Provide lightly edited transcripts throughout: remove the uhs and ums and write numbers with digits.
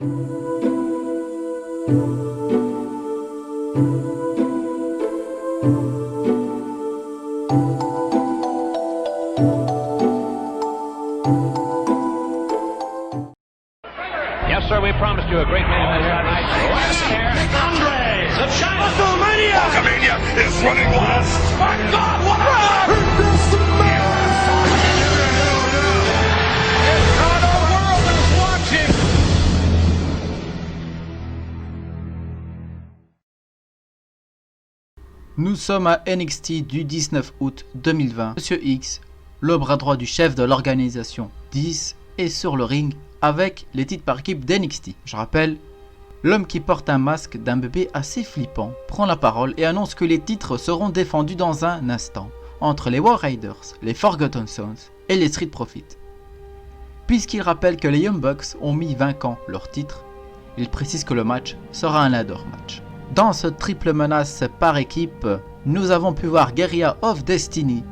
Yes, sir, we promised you a great main event here tonight. Andre of China. WrestleMania! Hulkamania is running wild. My God, what a run! The entire world is watching. Nous sommes à NXT du 19 août 2020. Monsieur X, le bras droit du chef de l'organisation 10, est sur le ring avec les titres par équipe d'NXT. Je rappelle, l'homme qui porte un masque d'un bébé assez flippant prend la parole et annonce que les titres seront défendus dans un instant entre les War Raiders, les Forgotten Sons et les Street Profits. Puisqu'il rappelle que les Young Bucks ont mis vainquant leur titre, il précise que le match sera un ladder match. Dans ce triple menace par équipe, nous avons pu voir Guerrilla of Destiny,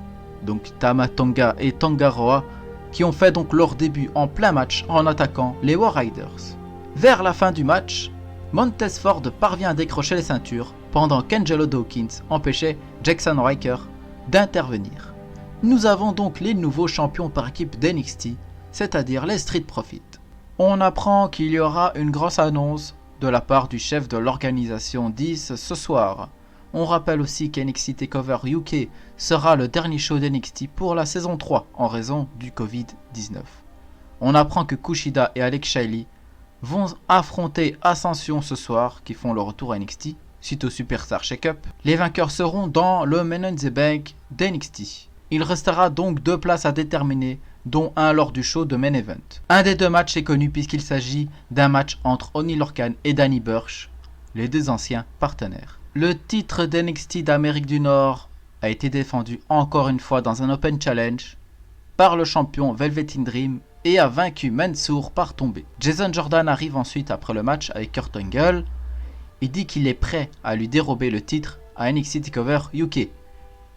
donc Tama Tonga et Tangaroa, qui ont fait donc leur début en plein match en attaquant les War Raiders. Vers la fin du match, Montez Ford parvient à décrocher les ceintures pendant qu'Angelo Dawkins empêchait Jackson Ryker d'intervenir. Nous avons donc les nouveaux champions par équipe d'NXT, c'est-à-dire les Street Profits. On apprend qu'il y aura une grosse annonce de la part du chef de l'organisation 10 ce soir. On rappelle aussi qu'NXT TakeOver UK sera le dernier show d'NXT pour la saison 3 en raison du Covid-19. On apprend que Kushida et Alex Shelley vont affronter Ascension ce soir, qui font le retour à NXT suite au Superstar Shake-Up. Les vainqueurs seront dans le Money in the Bank d'NXT. Il restera donc 2 places à déterminer, dont un lors du show de Main Event. Un des 2 matchs est connu puisqu'il s'agit d'un match entre Oney Lorcan et Danny Burch, les 2 anciens partenaires. Le titre d'NXT d'Amérique du Nord a été défendu encore une fois dans un Open Challenge par le champion Velvet in Dream et a vaincu Mansour par tombée. Jason Jordan arrive ensuite après le match avec Kurt Angle et dit qu'il est prêt à lui dérober le titre à NXT TakeOver UK.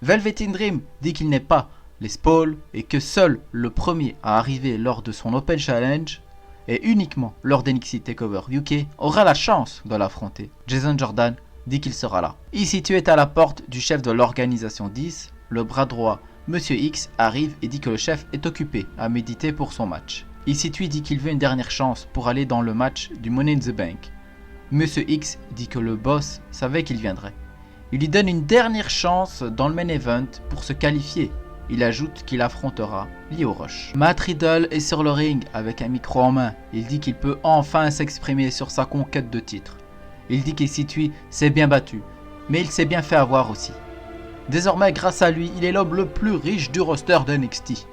Velvet in Dream dit qu'il n'est pas les Spauls et que seul le premier à arriver lors de son Open Challenge et uniquement lors d'NXT TakeOver UK aura la chance de l'affronter. Jason Jordan dit qu'il sera là. EC2 est à la porte du chef de l'organisation 10. Le bras droit, Monsieur X, arrive et dit que le chef est occupé à méditer pour son match. EC3 dit qu'il veut une dernière chance pour aller dans le match du Money in the Bank. Monsieur X dit que le boss savait qu'il viendrait. Il lui donne une dernière chance dans le main event pour se qualifier. Il ajoute qu'il affrontera Lio Rush. Matt Riddle est sur le ring avec un micro en main. Il dit qu'il peut enfin s'exprimer sur sa conquête de titre. Il dit qu'EC3 s'est bien battu, mais il s'est bien fait avoir aussi. Désormais, grâce à lui, il est l'homme le plus riche du roster de NXT.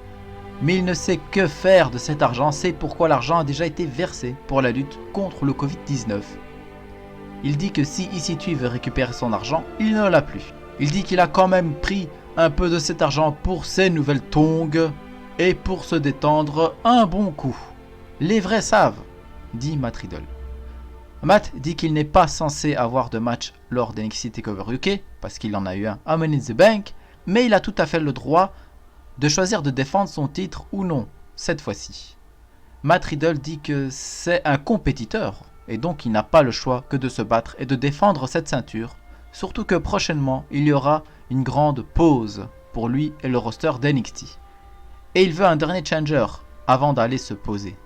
Mais il ne sait que faire de cet argent, c'est pourquoi l'argent a déjà été versé pour la lutte contre le Covid-19. Il dit que si EC3 veut récupérer son argent, il ne l'a plus. Il dit qu'il a quand même pris un peu de cet argent pour ses nouvelles tongs et pour se détendre un bon coup. Les vrais savent, dit Matt Riddle. Matt dit qu'il n'est pas censé avoir de match lors d'NXT TakeOver UK, parce qu'il en a eu un à Money in the Bank, mais il a tout à fait le droit de choisir de défendre son titre ou non, cette fois-ci. Matt Riddle dit que c'est un compétiteur, et donc il n'a pas le choix que de se battre et de défendre cette ceinture, surtout que prochainement il y aura une grande pause pour lui et le roster d'NXT. Et il veut un dernier challenger avant d'aller se poser.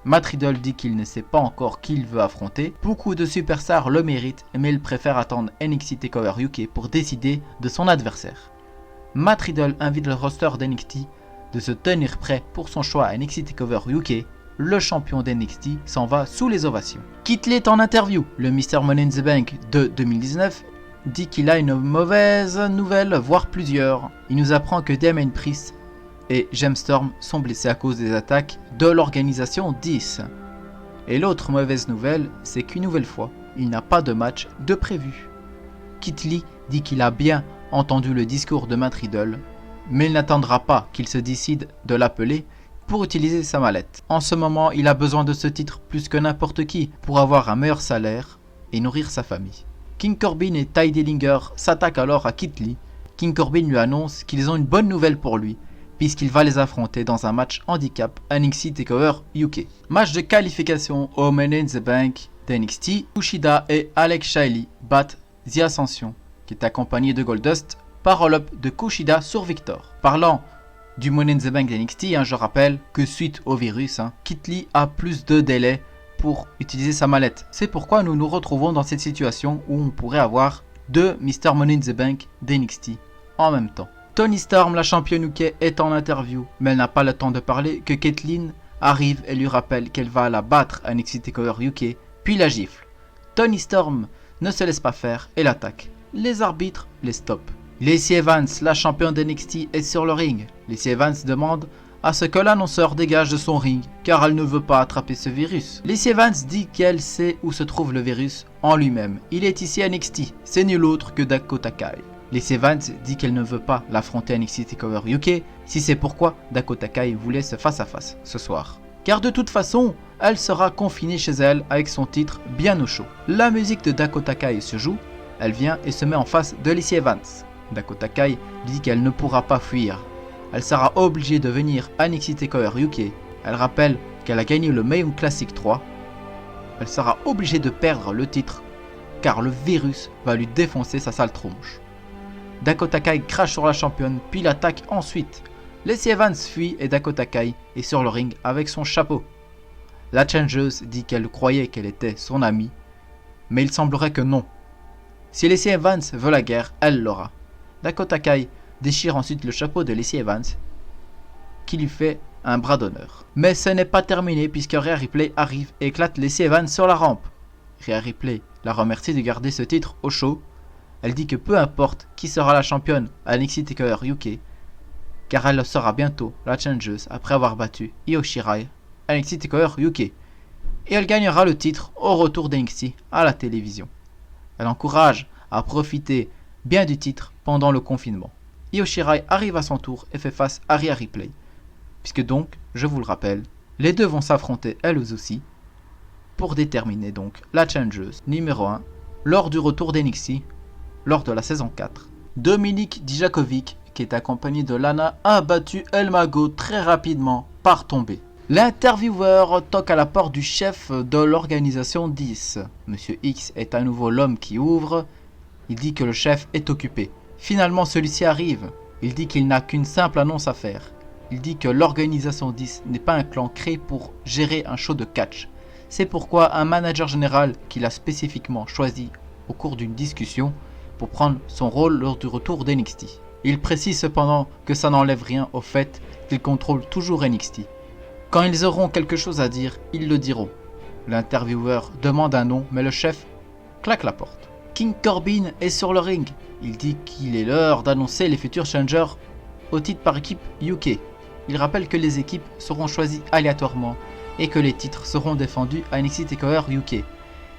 Matt Riddle dit qu'il ne sait pas encore qui il veut affronter. Beaucoup de superstars le méritent, mais il préfère attendre NXT TakeOver UK pour décider de son adversaire. Matt Riddle invite le roster d'NXT de se tenir prêt pour son choix à NXT TakeOver UK. Le champion d'NXT s'en va sous les ovations. Kit Lee est en interview. Le Mr. Money in the Bank de 2019 dit qu'il a une mauvaise nouvelle, voire plusieurs. Il nous apprend que Damien Priest et James Storm sont blessés à cause des attaques de l'organisation 10. Et l'autre mauvaise nouvelle, c'est qu'une nouvelle fois, il n'a pas de match de prévu. Kit Lee dit qu'il a bien entendu le discours de Matt Riddle, mais il n'attendra pas qu'il se décide de l'appeler pour utiliser sa mallette. En ce moment, il a besoin de ce titre plus que n'importe qui pour avoir un meilleur salaire et nourrir sa famille. King Corbin et Ty Dillinger s'attaquent alors à Kit Lee. King Corbin lui annonce qu'ils ont une bonne nouvelle pour lui, puisqu'il va les affronter dans un match handicap à NXT TakeOver UK. Match de qualification au Money in the Bank d'NXT, Kushida et Alex Shelley battent The Ascension, qui est accompagné de Goldust, par roll-up de Kushida sur Victor. Parlant du Money in the Bank d'NXT, je rappelle que suite au virus, Kit Lee a plus de délai pour utiliser sa mallette. C'est pourquoi nous nous retrouvons dans cette situation où on pourrait avoir deux Mr. Money in the Bank d'NXT en même temps. Toni Storm, la championne UK, est en interview, mais elle n'a pas le temps de parler que Caitlyn arrive et lui rappelle qu'elle va la battre à NXT TakeOver UK, puis la gifle. Toni Storm ne se laisse pas faire et l'attaque. Les arbitres les stoppent. Lacey Evans, la championne d'NXT, est sur le ring. Lacey Evans demande à ce que l'annonceur dégage de son ring, car elle ne veut pas attraper ce virus. Lacey Evans dit qu'elle sait où se trouve le virus en lui-même. Il est ici à NXT, c'est nul autre que Dakota Kai. Lacey Evans dit qu'elle ne veut pas l'affronter à NXT TakeOver UK, si c'est pourquoi Dakota Kai voulait ce face-à-face ce soir. Car de toute façon, elle sera confinée chez elle avec son titre bien au chaud. La musique de Dakota Kai se joue, elle vient et se met en face de Lacey Evans. Dakota Kai dit qu'elle ne pourra pas fuir. Elle sera obligée de venir à NXT TakeOver UK. Elle rappelle qu'elle a gagné le Mae Classic 3. Elle sera obligée de perdre le titre, car le virus va lui défoncer sa sale tronche. Dakota Kai crache sur la championne, puis l'attaque ensuite. Lacey Evans fuit et Dakota Kai est sur le ring avec son chapeau. La changeuse dit qu'elle croyait qu'elle était son amie, mais il semblerait que non. Si Lacey Evans veut la guerre, elle l'aura. Dakota Kai déchire ensuite le chapeau de Lacey Evans, qui lui fait un bras d'honneur. Mais ce n'est pas terminé puisque Rhea Ripley arrive et éclate Lacey Evans sur la rampe. Rhea Ripley la remercie de garder ce titre au chaud. Elle dit que peu importe qui sera la championne à NXT TakeOver UK, car elle sera bientôt la changeuse après avoir battu Io Shirai à NXT TakeOver UK. Et elle gagnera le titre au retour d'NXT à la télévision. Elle encourage à profiter bien du titre pendant le confinement. Io Shirai arrive à son tour et fait face à Rhea Ripley. Puisque donc, je vous le rappelle, les deux vont s'affronter elles aussi pour déterminer donc la changeuse numéro 1 lors du retour d'NXT lors de la saison 4. Dominik Dijakovic, qui est accompagné de Lana, a battu El Mago très rapidement par tombée. L'intervieweur toque à la porte du chef de l'organisation 10. Monsieur X est à nouveau l'homme qui ouvre. Il dit que le chef est occupé. Finalement, celui-ci arrive. Il dit qu'il n'a qu'une simple annonce à faire. Il dit que l'organisation 10 n'est pas un clan créé pour gérer un show de catch. C'est pourquoi un manager général qu'il a spécifiquement choisi au cours d'une discussion pour prendre son rôle lors du retour d'NXT. Il précise cependant que ça n'enlève rien au fait qu'ils contrôlent toujours NXT. Quand ils auront quelque chose à dire, ils le diront. L'intervieweur demande un nom, mais le chef claque la porte. King Corbin est sur le ring. Il dit qu'il est l'heure d'annoncer les futurs challengers au titre par équipe UK. Il rappelle que les équipes seront choisies aléatoirement et que les titres seront défendus à NXT TakeOver UK.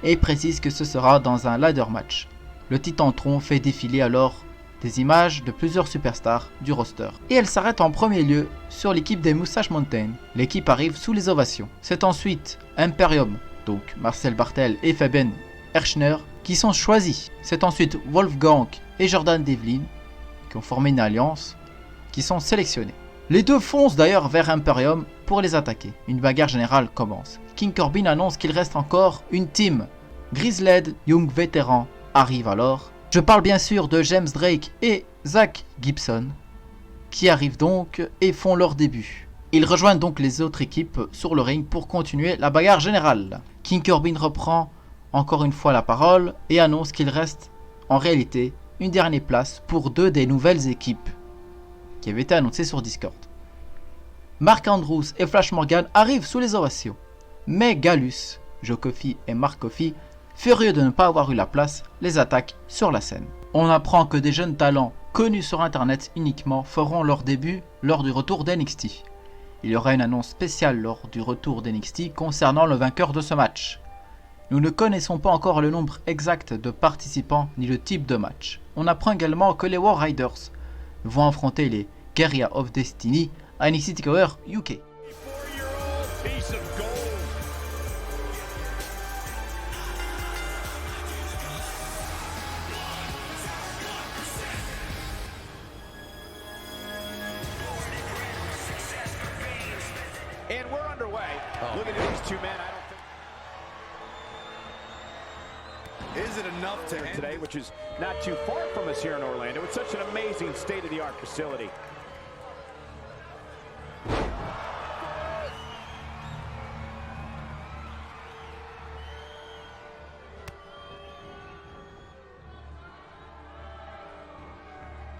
Et précise que ce sera dans un ladder match. Le Titantron fait défiler alors des images de plusieurs superstars du roster. Et elle s'arrête en premier lieu sur l'équipe des Mustache Mountain. L'équipe arrive sous les ovations. C'est ensuite Imperium, donc Marcel Bartel et Fabian Hershner, qui sont choisis. C'est ensuite Wolfgang et Jordan Devlin, qui ont formé une alliance, qui sont sélectionnés. Les deux foncent d'ailleurs vers Imperium pour les attaquer. Une bagarre générale commence. King Corbin annonce qu'il reste encore une team. Grizzled, Young vétéran, arrive alors. Je parle bien sûr de James Drake et Zach Gibson, qui arrivent donc et font leur début. Ils rejoignent donc les autres équipes sur le ring pour continuer la bagarre générale. King Corbin reprend encore une fois la parole et annonce qu'il reste en réalité une dernière place pour deux des nouvelles équipes qui avaient été annoncées sur Discord. Mark Andrews et Flash Morgan arrivent sous les ovations, mais Gallus, Joe Coffey et Mark Coffey, furieux de ne pas avoir eu la place, les attaquent sur la scène. On apprend que des jeunes talents connus sur internet uniquement feront leur début lors du retour d'NXT. Il y aura une annonce spéciale lors du retour d'NXT concernant le vainqueur de ce match. Nous ne connaissons pas encore le nombre exact de participants ni le type de match. On apprend également que les War Riders vont affronter les Guerrilla of Destiny à NXT TakeOver UK. two men, I don't think... Is it enough to end today, which is not too far from us here in Orlando. It's such an amazing state-of-the-art facility.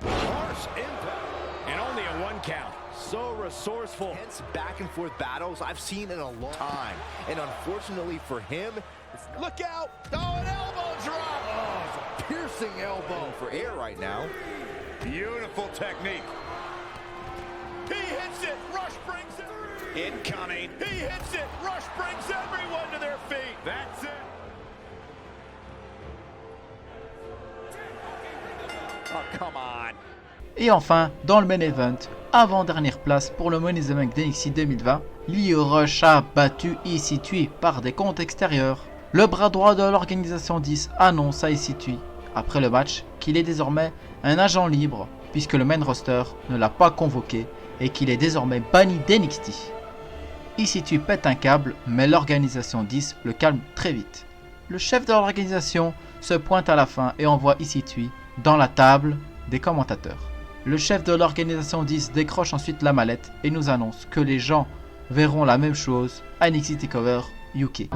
Harsh impact. And only a one count. So resourceful. Intense back and forth battles I've seen in a long time. And unfortunately for him, look out! Oh, an elbow drop! Oh, it's a piercing elbow for air right now. beautiful technique? He hits it. Rush brings it. Incoming. He hits it. Rush brings everyone to their feet. That's it. Oh, come on. Et enfin, dans le main event, avant-dernière place pour le Money in the Bank d'NXT 2020, Lio Rush a battu EC3 par des comptes extérieurs. Le bras droit de l'organisation 10 annonce à EC3, après le match, qu'il est désormais un agent libre, puisque le main roster ne l'a pas convoqué et qu'il est désormais banni d'NXT. EC3 pète un câble, mais l'organisation 10 le calme très vite. Le chef de l'organisation se pointe à la fin et envoie EC3 dans la table des commentateurs. Le chef de l'organisation 10 décroche ensuite la mallette et nous annonce que les gens verront la même chose à NXT TakeOver UK.